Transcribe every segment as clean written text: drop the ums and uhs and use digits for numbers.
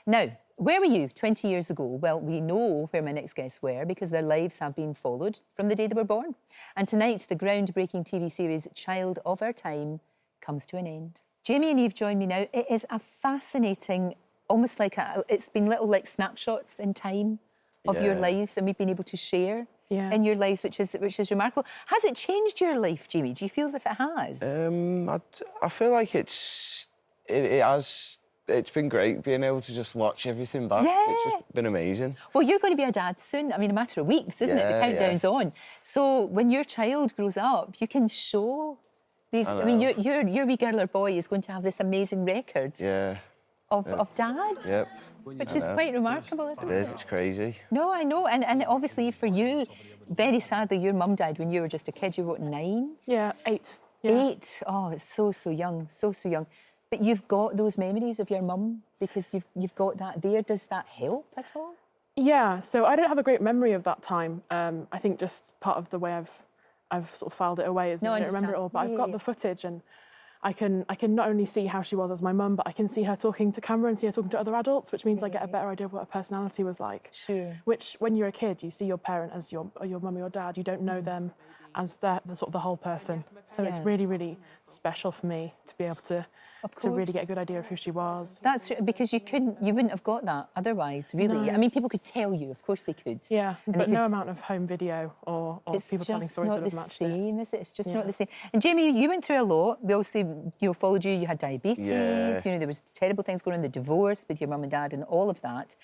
Now, where were you 20 years ago? Well, we know where my next guests were because their lives have been followed from the day they were born. And tonight, the groundbreaking TV series Child of Our Time comes to an end. Jamie and Eve join me now. It is a fascinating, almost like it's been little like snapshots in time of your lives, and we've been able to share in your lives, which is remarkable. Has it changed your life, Jamie? Do you feel as if it has? I feel like it has. It's been great being able to just watch everything back. Yeah. It's just been amazing. Well, you're going to be a dad soon. I mean, a matter of weeks, isn't it? The countdown's on. So when your child grows up, you can show these. I mean, your wee girl or boy is going to have this amazing record of dad. Yep. Which is quite remarkable, isn't it? It is, it's crazy. No, I know. And obviously for you, very sadly, your mum died when you were just a kid. You were, what, 9? Yeah, 8. Yeah. 8. Oh, it's so young, so young. But you've got those memories of your mum because you've got that there. Does that help at all? Yeah, so I don't have a great memory of that time. I think just part of the way I've sort of filed it away is I don't remember it all. But I've got the footage, and I can not only see how she was as my mum, but I can see her talking to camera and see her talking to other adults, which means I get a better idea of what her personality was like. Sure. Which, when you're a kid, you see your parent as your mum or your dad. You don't know them as the sort of the whole person. So it's really, really special for me to be able to really get a good idea of who she was. That's true, because you wouldn't have got that otherwise, really. No. I mean, people could tell you, of course they could. Yeah, but no amount of home video or people telling stories would have matched it. It's just not the same, is it? It's just not the same. And Jamie, you went through a lot. We obviously, followed you. You had diabetes. Yeah. There was terrible things going on, the divorce with your mum and dad and all of that.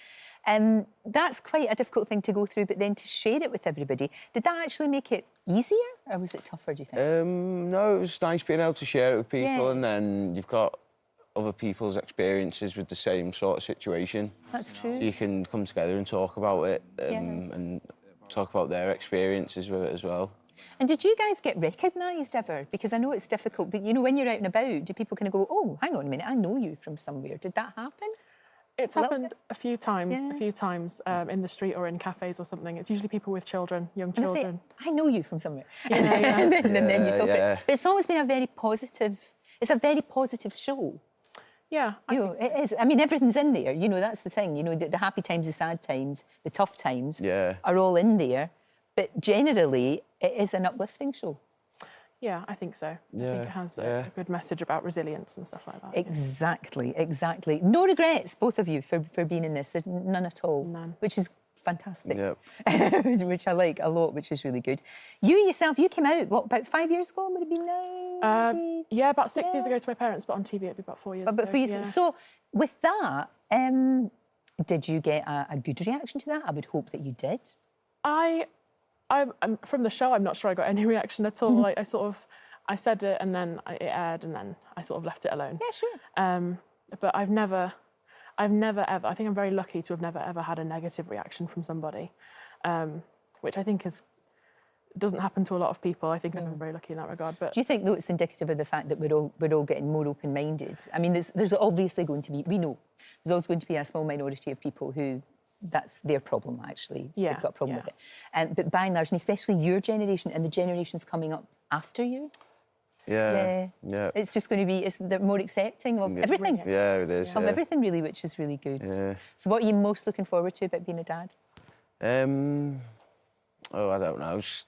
That's quite a difficult thing to go through, but then to share it with everybody, did that actually make it easier, or was it tougher, do you think? No, it was nice being able to share it with people, and then you've got other people's experiences with the same sort of situation. That's true. So you can come together and talk about it, and talk about their experiences with it as well. And did you guys get recognised ever? Because I know it's difficult, but, when you're out and about, do people kind of go, oh, hang on a minute, I know you from somewhere. Did that happen? It's happened a few times in the street or in cafes or something. It's usually people with children, young children. I know you from somewhere. and then you talk it. But it's always been a very positive show. Yeah, I think so. It is. I mean, everything's in there. That's the thing. The happy times, the sad times, the tough times are all in there. But generally, it is an uplifting show. Yeah, I think so. I think it has a good message about resilience and stuff like that. Exactly. No regrets, both of you, for being in this. There's none at all. None. Which is fantastic. Yep. Which I like a lot, which is really good. You yourself, you came out, what, about 5 years ago? Would it be now? Yeah, about 6 years ago to my parents, but on TV it'd be about 4 years ago. About 4 years ago. So with that, did you get a good reaction to that? I would hope that you did. I'm from the show, I'm not sure I got any reaction at all. Like I said it and then it aired and then I sort of left it alone. Yeah, sure. But I've never ever, I think I'm very lucky to have never ever had a negative reaction from somebody, which I think doesn't happen to a lot of people. I think I've been very lucky in that regard. But do you think, though, it's indicative of the fact that we're all getting more open-minded? I mean, there's obviously going to be, we know, there's always going to be a small minority of people who that's their problem, actually. Yeah, they've got a problem with it. But by and large, and especially your generation and the generations coming up after you, it's just going to be, they're more accepting of everything. Yeah, it is. Of everything, really, which is really good. Yeah. So what are you most looking forward to about being a dad? I don't know. Just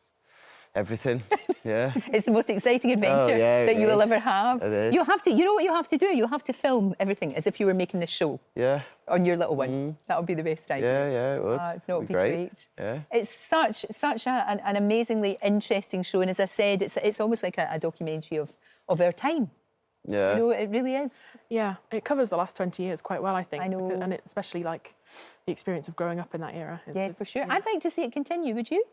everything. Yeah. It's the most exciting adventure that you will ever have. It is. You'll have to, you know what you have to do? You'll have to film everything as if you were making this show. Yeah. On your little one. That would be the best idea. Yeah, it would. No, it'd be great. Yeah. It's such an amazingly interesting show, and as I said, it's almost like a documentary of our time. Yeah. It really is. Yeah, it covers the last 20 years quite well, I think. I know. And especially like the experience of growing up in that era. For sure. Yeah. I'd like to see it continue, would you?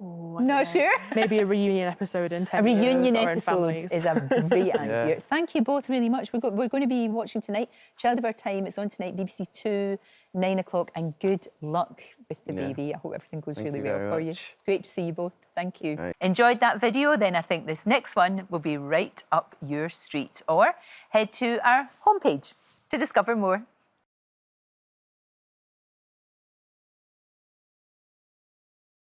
Oh, Not sure. Maybe a reunion episode in 10 years. A reunion or episode is a great idea. Thank you both really much. We're going to be watching tonight, Child of Our Time. It's on tonight, BBC 2, 9 o'clock. And good luck with the baby. I hope everything goes really well for you. Great to see you both. Thank you. Right. Enjoyed that video? Then I think this next one will be right up your street. Or head to our homepage to discover more.